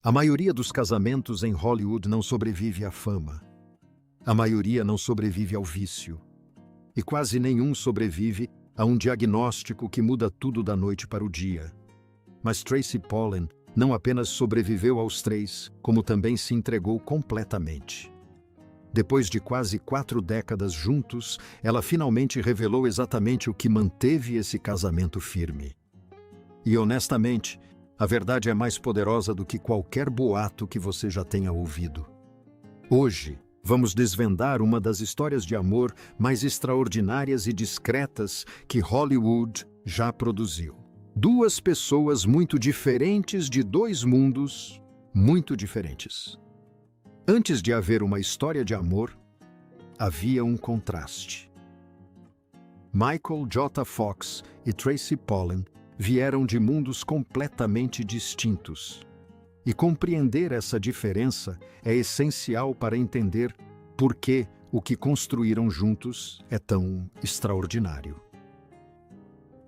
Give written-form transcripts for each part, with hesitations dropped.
A maioria dos casamentos em Hollywood não sobrevive à fama. A maioria não sobrevive ao vício. E quase nenhum sobrevive a um diagnóstico que muda tudo da noite para o dia. Mas Tracy Pollan não apenas sobreviveu aos 3, como também se entregou completamente. Depois de quase 4 décadas juntos, ela finalmente revelou exatamente o que manteve esse casamento firme. E honestamente, a verdade é mais poderosa do que qualquer boato que você já tenha ouvido. Hoje, vamos desvendar uma das histórias de amor mais extraordinárias e discretas que Hollywood já produziu. 2 pessoas muito diferentes de 2 mundos muito diferentes. Antes de haver uma história de amor, havia um contraste. Michael J. Fox e Tracy Pollan vieram de mundos completamente distintos. E compreender essa diferença é essencial para entender por que o que construíram juntos é tão extraordinário.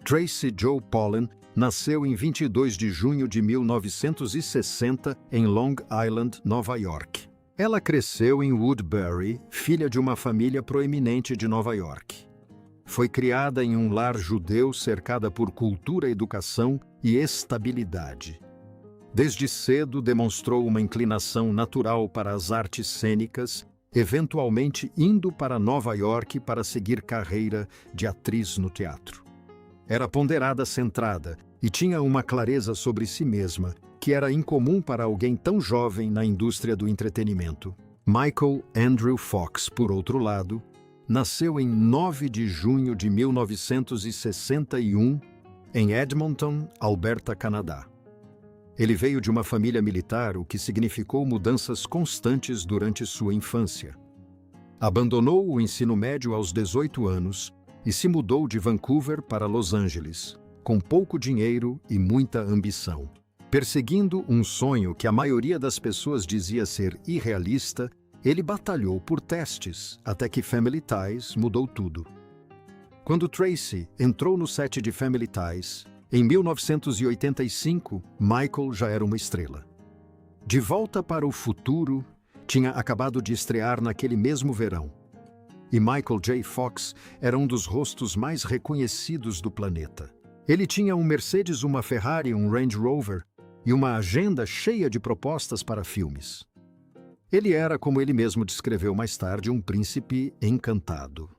Tracy Jo Pollan nasceu em 22 de junho de 1960 em Long Island, Nova York. Ela cresceu em Woodbury, filha de uma família proeminente de Nova York. Foi criada em um lar judeu cercada por cultura, educação e estabilidade. Desde cedo demonstrou uma inclinação natural para as artes cênicas, eventualmente indo para Nova York para seguir carreira de atriz no teatro. Era ponderada, centrada e tinha uma clareza sobre si mesma que era incomum para alguém tão jovem na indústria do entretenimento. Michael Andrew Fox, por outro lado, nasceu em 9 de junho de 1961 em Edmonton, Alberta, Canadá. Ele veio de uma família militar, o que significou mudanças constantes durante sua infância. Abandonou o ensino médio aos 18 anos e se mudou de Vancouver para Los Angeles, com pouco dinheiro e muita ambição. Perseguindo um sonho que a maioria das pessoas dizia ser irrealista, ele batalhou por testes, até que Family Ties mudou tudo. Quando Tracy entrou no set de Family Ties, em 1985, Michael já era uma estrela. De Volta para o Futuro tinha acabado de estrear naquele mesmo verão. E Michael J. Fox era um dos rostos mais reconhecidos do planeta. Ele tinha um Mercedes, uma Ferrari, um Range Rover e uma agenda cheia de propostas para filmes. Ele era, como ele mesmo descreveu mais tarde, um príncipe encantado.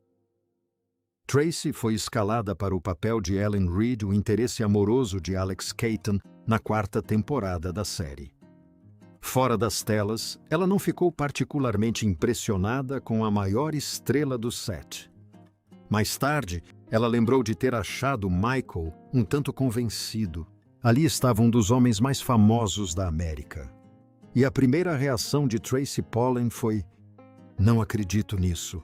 Tracy foi escalada para o papel de Ellen Reed, o interesse amoroso de Alex Keaton, na 4ª temporada da série. Fora das telas, ela não ficou particularmente impressionada com a maior estrela do set. Mais tarde, ela lembrou de ter achado Michael um tanto convencido. Ali estava um dos homens mais famosos da América. E a primeira reação de Tracy Pollan foi: "Não acredito nisso."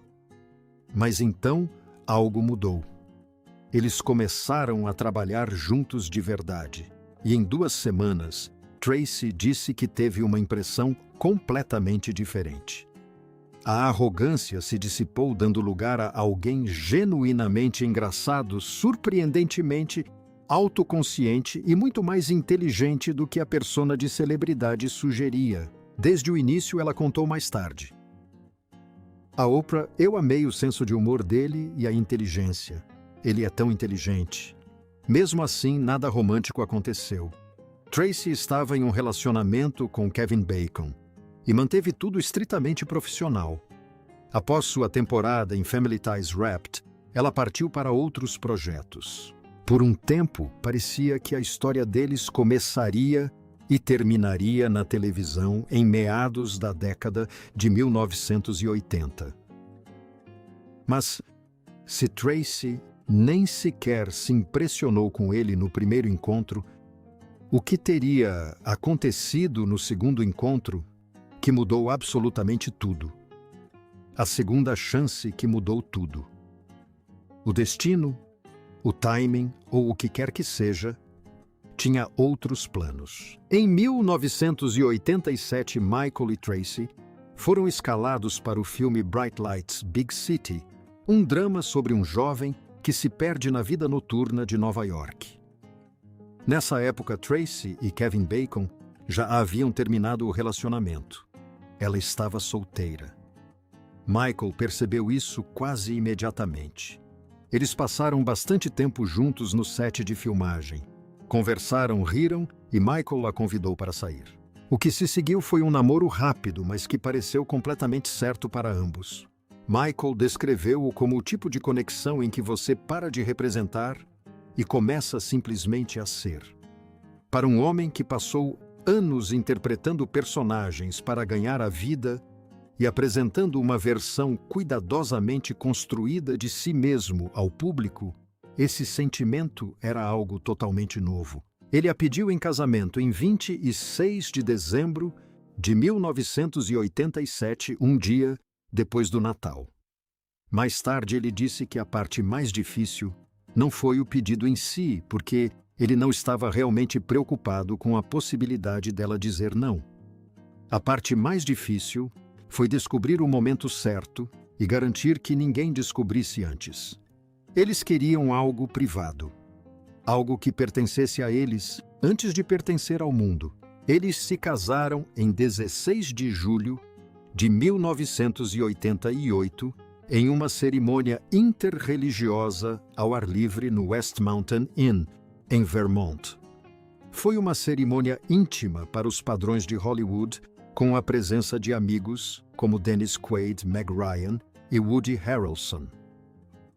Mas então, algo mudou. Eles começaram a trabalhar juntos de verdade. E em 2 semanas, Tracy disse que teve uma impressão completamente diferente. A arrogância se dissipou, dando lugar a alguém genuinamente engraçado, surpreendentemente autoconsciente e muito mais inteligente do que a persona de celebridade sugeria. Desde o início, ela contou mais tarde: "A Oprah, eu amei o senso de humor dele e a inteligência. Ele é tão inteligente." Mesmo assim, nada romântico aconteceu. Tracy estava em um relacionamento com Kevin Bacon e manteve tudo estritamente profissional. Após sua temporada em Family Ties Wrapped, ela partiu para outros projetos. Por um tempo, parecia que a história deles começaria e terminaria na televisão em meados da década de 1980. Mas, se Tracy nem sequer se impressionou com ele no primeiro encontro, o que teria acontecido no segundo encontro que mudou absolutamente tudo? A segunda chance que mudou tudo. O destino, o timing ou o que quer que seja, tinha outros planos. Em 1987, Michael e Tracy foram escalados para o filme Bright Lights, Big City, um drama sobre um jovem que se perde na vida noturna de Nova York. Nessa época, Tracy e Kevin Bacon já haviam terminado o relacionamento. Ela estava solteira. Michael percebeu isso quase imediatamente. Eles passaram bastante tempo juntos no set de filmagem. Conversaram, riram e Michael a convidou para sair. O que se seguiu foi um namoro rápido, mas que pareceu completamente certo para ambos. Michael descreveu-o como o tipo de conexão em que você para de representar e começa simplesmente a ser. Para um homem que passou anos interpretando personagens para ganhar a vida e apresentando uma versão cuidadosamente construída de si mesmo ao público, esse sentimento era algo totalmente novo. Ele a pediu em casamento em 26 de dezembro de 1987, um dia depois do Natal. Mais tarde ele disse que a parte mais difícil não foi o pedido em si, porque ele não estava realmente preocupado com a possibilidade dela dizer não. A parte mais difícil foi descobrir o momento certo e garantir que ninguém descobrisse antes. Eles queriam algo privado, algo que pertencesse a eles antes de pertencer ao mundo. Eles se casaram em 16 de julho de 1988 em uma cerimônia interreligiosa ao ar livre no West Mountain Inn, em Vermont. Foi uma cerimônia íntima para os padrões de Hollywood, com a presença de amigos como Dennis Quaid, Meg Ryan e Woody Harrelson.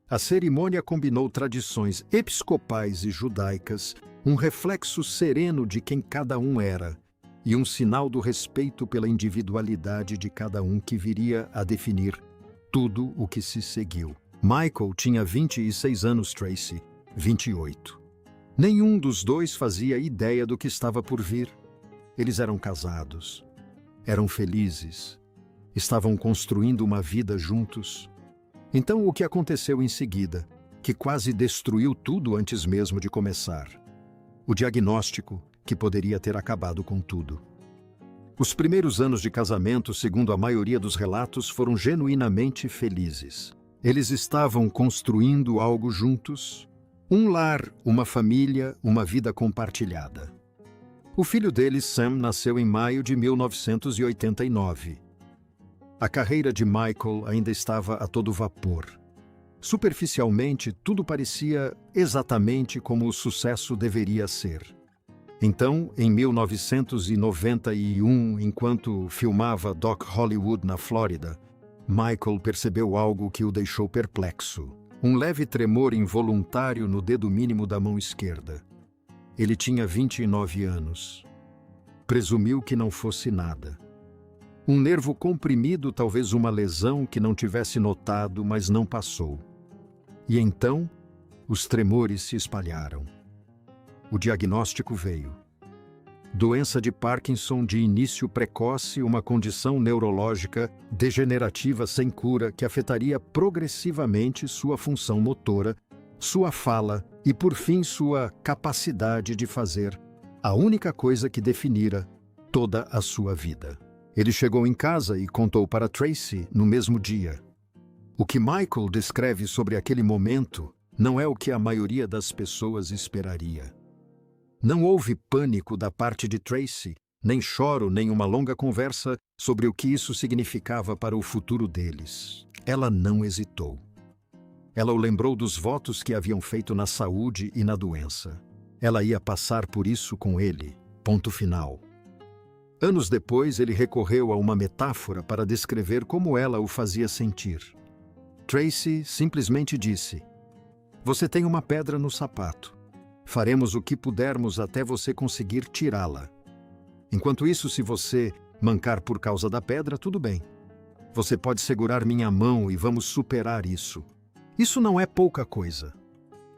A cerimônia combinou tradições episcopais e judaicas, um reflexo sereno de quem cada um era e um sinal do respeito pela individualidade de cada um que viria a definir tudo o que se seguiu. Michael tinha 26 anos, Tracy, 28. Nenhum dos dois fazia ideia do que estava por vir. Eles eram casados, eram felizes, estavam construindo uma vida juntos. Então, o que aconteceu em seguida, que quase destruiu tudo antes mesmo de começar? O diagnóstico que poderia ter acabado com tudo. Os primeiros anos de casamento, segundo a maioria dos relatos, foram genuinamente felizes. Eles estavam construindo algo juntos, um lar, uma família, uma vida compartilhada. O filho deles, Sam, nasceu em maio de 1989. A carreira de Michael ainda estava a todo vapor. Superficialmente, tudo parecia exatamente como o sucesso deveria ser. Então, em 1991, enquanto filmava Doc Hollywood na Flórida, Michael percebeu algo que o deixou perplexo. Um leve tremor involuntário no dedo mínimo da mão esquerda. Ele tinha 29 anos. Presumiu que não fosse nada. Um nervo comprimido, talvez uma lesão que não tivesse notado, mas não passou. E então, os tremores se espalharam. O diagnóstico veio. Doença de Parkinson de início precoce, uma condição neurológica degenerativa sem cura que afetaria progressivamente sua função motora, sua fala e, por fim, sua capacidade de fazer a única coisa que definira toda a sua vida. Ele chegou em casa e contou para Tracy no mesmo dia. O que Michael descreve sobre aquele momento não é o que a maioria das pessoas esperaria. Não houve pânico da parte de Tracy, nem choro, nem uma longa conversa sobre o que isso significava para o futuro deles. Ela não hesitou. Ela o lembrou dos votos que haviam feito na saúde e na doença. Ela ia passar por isso com ele. Ponto final. Anos depois, ele recorreu a uma metáfora para descrever como ela o fazia sentir. Tracy simplesmente disse: "Você tem uma pedra no sapato. Faremos o que pudermos até você conseguir tirá-la. Enquanto isso, se você mancar por causa da pedra, tudo bem. Você pode segurar minha mão e vamos superar isso. Isso não é pouca coisa.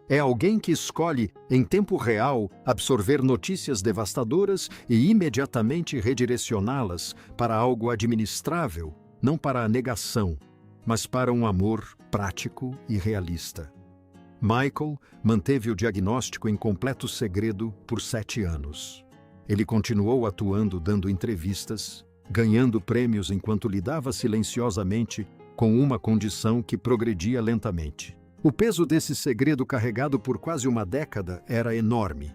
É alguém que escolhe, em tempo real, absorver notícias devastadoras e imediatamente redirecioná-las para algo administrável, não para a negação, mas para um amor prático e realista." Michael manteve o diagnóstico em completo segredo por 7 anos. Ele continuou atuando, dando entrevistas, ganhando prêmios enquanto lidava silenciosamente com uma condição que progredia lentamente. O peso desse segredo carregado por quase uma década era enorme.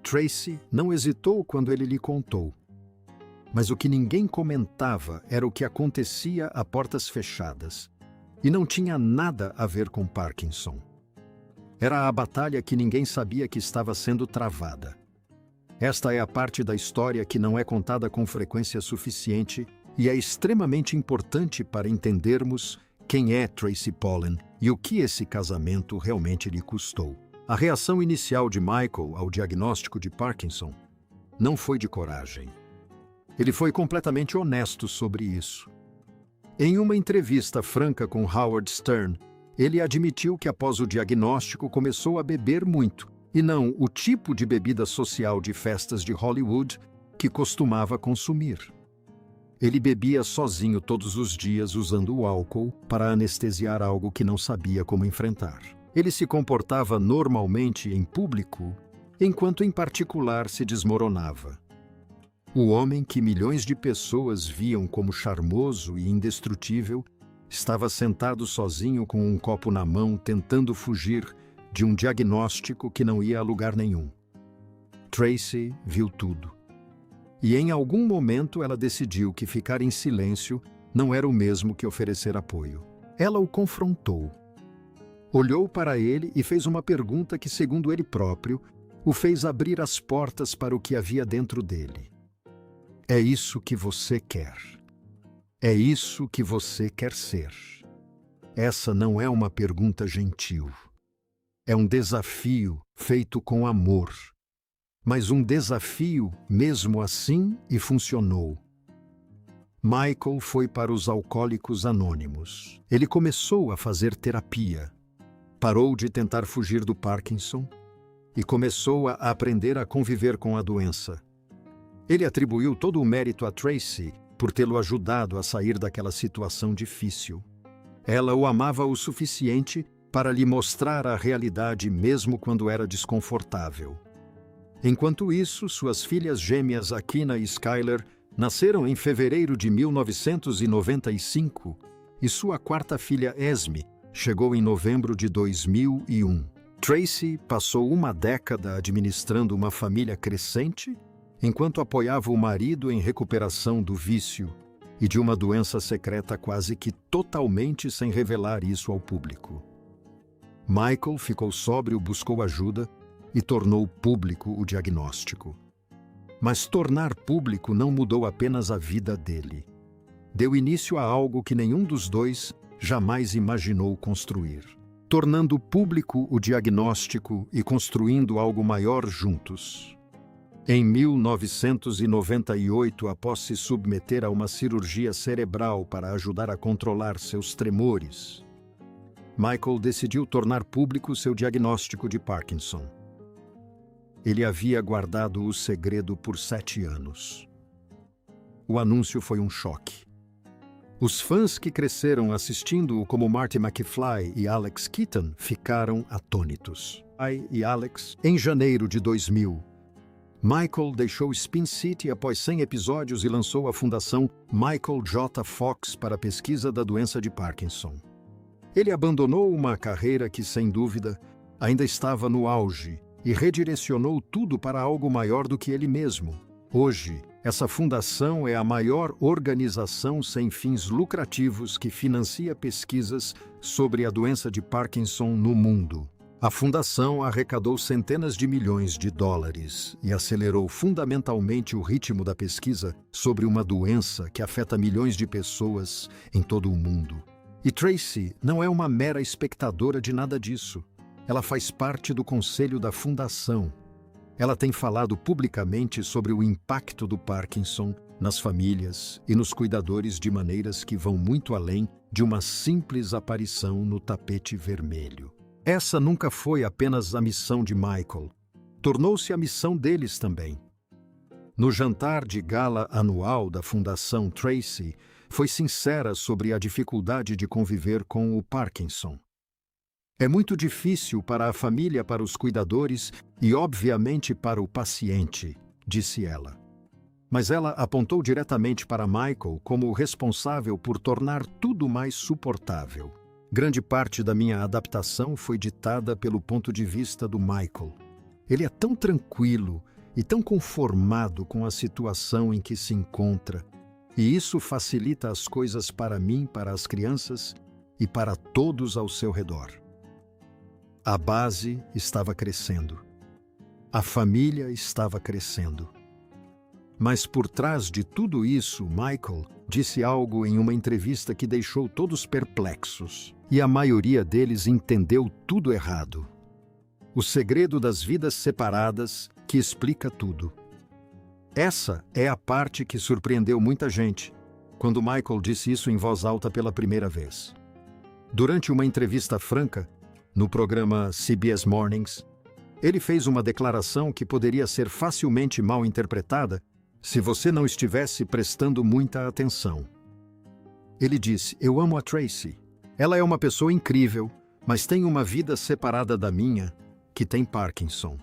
Tracy não hesitou quando ele lhe contou. Mas o que ninguém comentava era o que acontecia a portas fechadas, e não tinha nada a ver com Parkinson. Era a batalha que ninguém sabia que estava sendo travada. Esta é a parte da história que não é contada com frequência suficiente e é extremamente importante para entendermos quem é Tracy Pollan e o que esse casamento realmente lhe custou. A reação inicial de Michael ao diagnóstico de Parkinson não foi de coragem. Ele foi completamente honesto sobre isso. Em uma entrevista franca com Howard Stern, ele admitiu que após o diagnóstico começou a beber muito, e não o tipo de bebida social de festas de Hollywood que costumava consumir. Ele bebia sozinho todos os dias usando o álcool para anestesiar algo que não sabia como enfrentar. Ele se comportava normalmente em público, enquanto em particular se desmoronava. O homem que milhões de pessoas viam como charmoso e indestrutível estava sentado sozinho com um copo na mão tentando fugir de um diagnóstico que não ia a lugar nenhum. Tracy viu tudo. E em algum momento ela decidiu que ficar em silêncio não era o mesmo que oferecer apoio. Ela o confrontou. Olhou para ele e fez uma pergunta que, segundo ele próprio, o fez abrir as portas para o que havia dentro dele. É isso que você quer. É isso que você quer ser. Essa não é uma pergunta gentil. É um desafio feito com amor. Mas um desafio mesmo assim e funcionou. Michael foi para os Alcoólicos Anônimos. Ele começou a fazer terapia. Parou de tentar fugir do Parkinson e começou a aprender a conviver com a doença. Ele atribuiu todo o mérito a Tracy por tê-lo ajudado a sair daquela situação difícil. Ela o amava o suficiente para lhe mostrar a realidade mesmo quando era desconfortável. Enquanto isso, suas filhas gêmeas Akina e Skyler nasceram em fevereiro de 1995 e sua quarta filha Esme chegou em novembro de 2001. Tracy passou uma década administrando uma família crescente enquanto apoiava o marido em recuperação do vício e de uma doença secreta quase que totalmente sem revelar isso ao público. Michael ficou sóbrio, buscou ajuda e tornou público o diagnóstico. Mas tornar público não mudou apenas a vida dele. Deu início a algo que nenhum dos dois jamais imaginou construir, tornando público o diagnóstico e construindo algo maior juntos. Em 1998, após se submeter a uma cirurgia cerebral para ajudar a controlar seus tremores, Michael decidiu tornar público seu diagnóstico de Parkinson. Ele havia guardado o segredo por 7 anos. O anúncio foi um choque. Os fãs que cresceram assistindo-o, como Marty McFly e Alex Keaton, ficaram atônitos. E Alex, em janeiro de 2000, Michael deixou Spin City após 100 episódios e lançou a fundação Michael J. Fox para a pesquisa da doença de Parkinson. Ele abandonou uma carreira que, sem dúvida, ainda estava no auge e redirecionou tudo para algo maior do que ele mesmo. Hoje, essa fundação é a maior organização sem fins lucrativos que financia pesquisas sobre a doença de Parkinson no mundo. A fundação arrecadou centenas de milhões de dólares e acelerou fundamentalmente o ritmo da pesquisa sobre uma doença que afeta milhões de pessoas em todo o mundo. E Tracy não é uma mera espectadora de nada disso. Ela faz parte do conselho da fundação. Ela tem falado publicamente sobre o impacto do Parkinson nas famílias e nos cuidadores de maneiras que vão muito além de uma simples aparição no tapete vermelho. Essa nunca foi apenas a missão de Michael. Tornou-se a missão deles também. No jantar de gala anual da Fundação, Tracy foi sincera sobre a dificuldade de conviver com o Parkinson. É muito difícil para a família, para os cuidadores e, obviamente, para o paciente, disse ela. Mas ela apontou diretamente para Michael como o responsável por tornar tudo mais suportável. Grande parte da minha adaptação foi ditada pelo ponto de vista do Michael. Ele é tão tranquilo e tão conformado com a situação em que se encontra, e isso facilita as coisas para mim, para as crianças e para todos ao seu redor. A base estava crescendo. A família estava crescendo. Mas por trás de tudo isso, Michael disse algo em uma entrevista que deixou todos perplexos, e a maioria deles entendeu tudo errado. O segredo das vidas separadas que explica tudo. Essa é a parte que surpreendeu muita gente quando Michael disse isso em voz alta pela primeira vez. Durante uma entrevista franca, no programa CBS Mornings, ele fez uma declaração que poderia ser facilmente mal interpretada se você não estivesse prestando muita atenção. Ele disse: "Eu amo a Tracy. Ela é uma pessoa incrível, mas tem uma vida separada da minha, que tem Parkinson.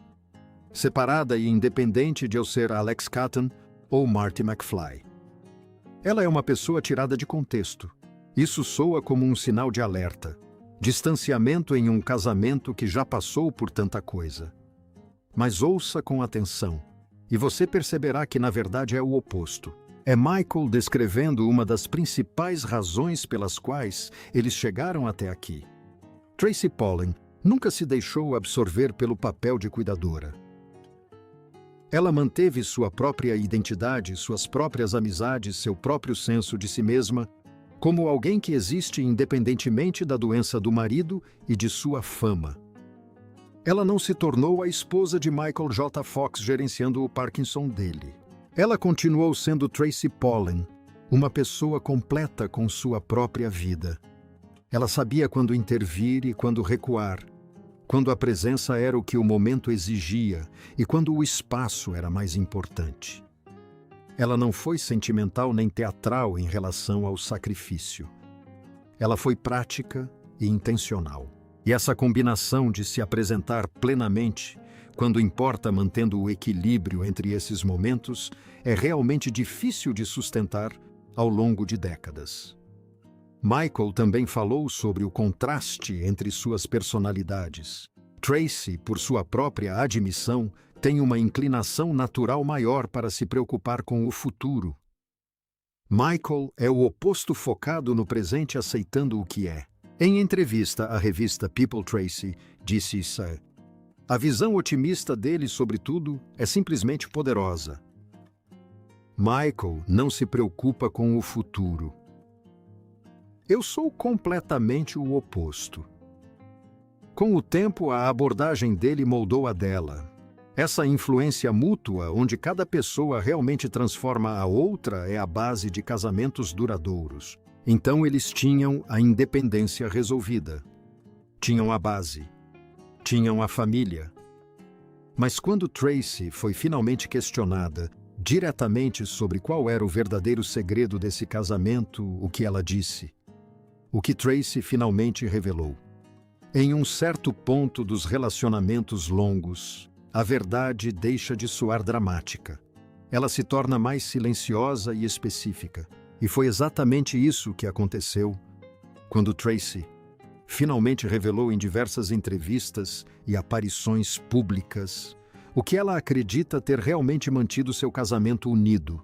Separada e independente de eu ser Alex Catton ou Marty McFly. Ela é uma pessoa tirada de contexto. Isso soa como um sinal de alerta. Distanciamento em um casamento que já passou por tanta coisa. Mas ouça com atenção, e você perceberá que na verdade é o oposto. É Michael descrevendo uma das principais razões pelas quais eles chegaram até aqui. Tracy Pollan nunca se deixou absorver pelo papel de cuidadora. Ela manteve sua própria identidade, suas próprias amizades, seu próprio senso de si mesma, como alguém que existe independentemente da doença do marido e de sua fama. Ela não se tornou a esposa de Michael J. Fox gerenciando o Parkinson dele. Ela continuou sendo Tracy Pollan, uma pessoa completa com sua própria vida. Ela sabia quando intervir e quando recuar, quando a presença era o que o momento exigia e quando o espaço era mais importante. Ela não foi sentimental nem teatral em relação ao sacrifício. Ela foi prática e intencional. E essa combinação de se apresentar plenamente, quando importa mantendo o equilíbrio entre esses momentos, é realmente difícil de sustentar ao longo de décadas. Michael também falou sobre o contraste entre suas personalidades. Tracy, por sua própria admissão, tem uma inclinação natural maior para se preocupar com o futuro. Michael é o oposto, focado no presente, aceitando o que é. Em entrevista à revista People, Tracy disse isso: "A visão otimista dele sobre tudo é simplesmente poderosa." Michael não se preocupa com o futuro. Eu sou completamente o oposto. Com o tempo, a abordagem dele moldou a dela. Essa influência mútua, onde cada pessoa realmente transforma a outra, é a base de casamentos duradouros. Então eles tinham a independência resolvida. Tinham a base. Tinham a família. Mas quando Tracy foi finalmente questionada diretamente sobre qual era o verdadeiro segredo desse casamento, o que ela disse? O que Tracy finalmente revelou. Em um certo ponto dos relacionamentos longos, a verdade deixa de soar dramática. Ela se torna mais silenciosa e específica. E foi exatamente isso que aconteceu quando Tracy finalmente revelou em diversas entrevistas e aparições públicas o que ela acredita ter realmente mantido seu casamento unido.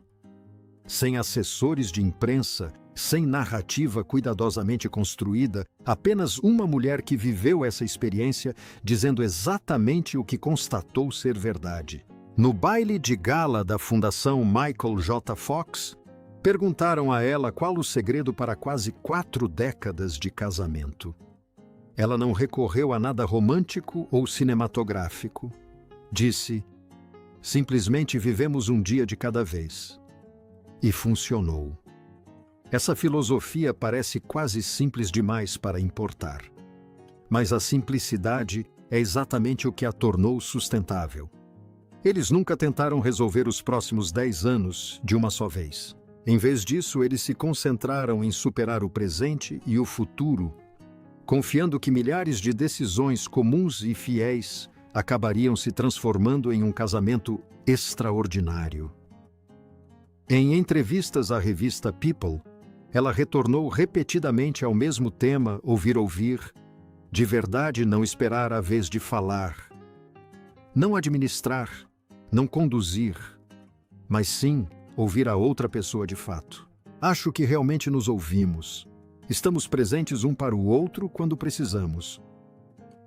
Sem assessores de imprensa, sem narrativa cuidadosamente construída, apenas uma mulher que viveu essa experiência dizendo exatamente o que constatou ser verdade. No baile de gala da Fundação Michael J. Fox, perguntaram a ela qual o segredo para quase 4 décadas de casamento. Ela não recorreu a nada romântico ou cinematográfico. Disse: "Simplesmente vivemos um dia de cada vez." E funcionou. Essa filosofia parece quase simples demais para importar. Mas a simplicidade é exatamente o que a tornou sustentável. Eles nunca tentaram resolver os próximos 10 anos de uma só vez. Em vez disso, eles se concentraram em superar o presente e o futuro, confiando que milhares de decisões comuns e fiéis acabariam se transformando em um casamento extraordinário. Em entrevistas à revista People, ela retornou repetidamente ao mesmo tema: ouvir, de verdade não esperar a vez de falar, não administrar, não conduzir, mas sim ouvir a outra pessoa de fato. Acho que realmente nos ouvimos. Estamos presentes um para o outro quando precisamos.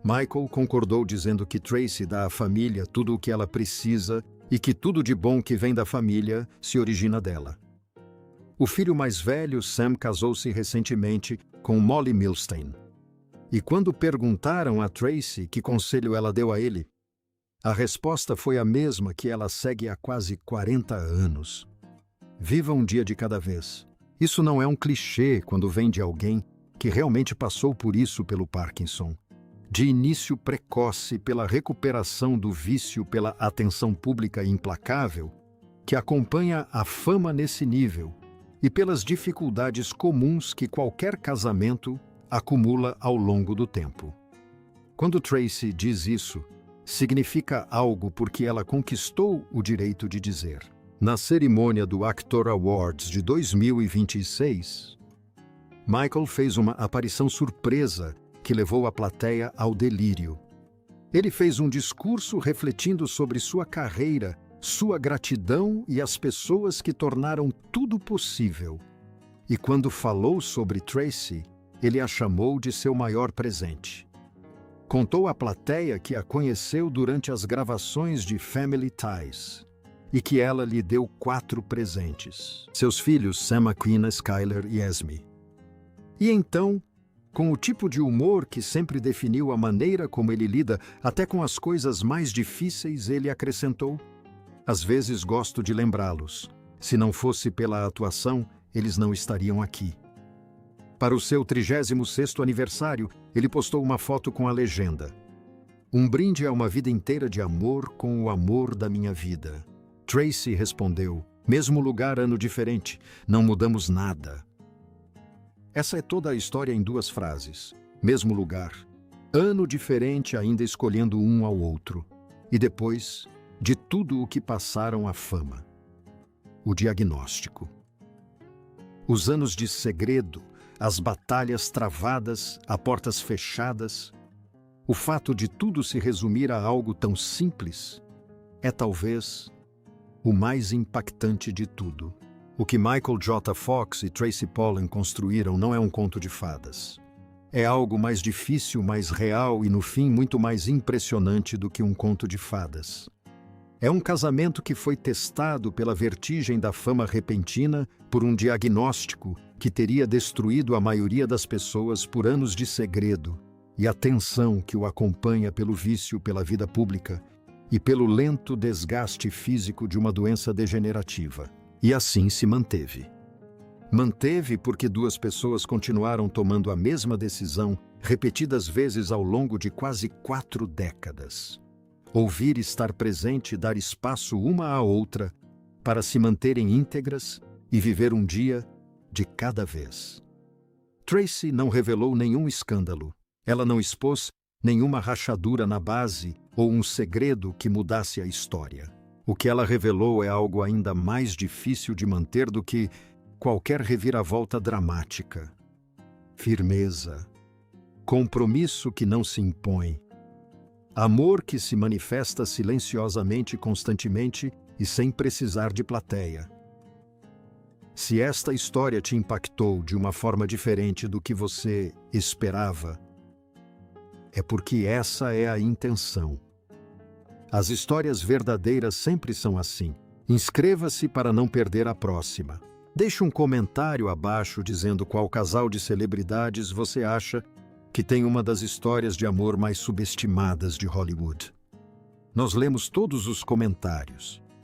Michael concordou dizendo que Tracy dá à família tudo o que ela precisa e que tudo de bom que vem da família se origina dela. O filho mais velho, Sam, casou-se recentemente com Molly Milstein. E quando perguntaram a Tracy que conselho ela deu a ele, a resposta foi a mesma que ela segue há quase 40 anos. Viva um dia de cada vez. Isso não é um clichê quando vem de alguém que realmente passou por isso pelo Parkinson. De início precoce pela recuperação do vício pela atenção pública implacável, que acompanha a fama nesse nível, e pelas dificuldades comuns que qualquer casamento acumula ao longo do tempo. Quando Tracy diz isso, significa algo porque ela conquistou o direito de dizer. Na cerimônia do Actor Awards de 2026, Michael fez uma aparição surpresa que levou a plateia ao delírio. Ele fez um discurso refletindo sobre sua carreira, sua gratidão e as pessoas que tornaram tudo possível. E quando falou sobre Tracy, ele a chamou de seu maior presente. Contou à plateia que a conheceu durante as gravações de Family Ties e que ela lhe deu 4 presentes. Seus filhos Sam McQueen, Skyler e Esme. E então, com o tipo de humor que sempre definiu a maneira como ele lida até com as coisas mais difíceis, ele acrescentou: às vezes gosto de lembrá-los. Se não fosse pela atuação, eles não estariam aqui. Para o seu 36º aniversário, ele postou uma foto com a legenda: um brinde a uma vida inteira de amor com o amor da minha vida. Tracy respondeu: mesmo lugar, ano diferente, não mudamos nada. Essa é toda a história em 2 frases. Mesmo lugar, ano diferente, ainda escolhendo um ao outro. E depois, de tudo o que passaram, a fama. O diagnóstico. Os anos de segredo, as batalhas travadas, a portas fechadas. O fato de tudo se resumir a algo tão simples é talvez o mais impactante de tudo. O que Michael J. Fox e Tracy Pollan construíram não é um conto de fadas. É algo mais difícil, mais real e, no fim, muito mais impressionante do que um conto de fadas. É um casamento que foi testado pela vertigem da fama repentina, por um diagnóstico que teria destruído a maioria das pessoas por anos de segredo, e a tensão que o acompanha pelo vício pela vida pública e pelo lento desgaste físico de uma doença degenerativa. E assim se manteve. Manteve porque 2 pessoas continuaram tomando a mesma decisão repetidas vezes ao longo de quase 4 décadas. Ouvir, estar presente e dar espaço uma à outra para se manterem íntegras e viver um dia de cada vez. Tracy não revelou nenhum escândalo. Ela não expôs nenhuma rachadura na base ou um segredo que mudasse a história. O que ela revelou é algo ainda mais difícil de manter do que qualquer reviravolta dramática. Firmeza. Compromisso que não se impõe. Amor que se manifesta silenciosamente, constantemente e sem precisar de plateia. Se esta história te impactou de uma forma diferente do que você esperava, é porque essa é a intenção. As histórias verdadeiras sempre são assim. Inscreva-se para não perder a próxima. Deixe um comentário abaixo dizendo qual casal de celebridades você acha que tem uma das histórias de amor mais subestimadas de Hollywood. Nós lemos todos os comentários.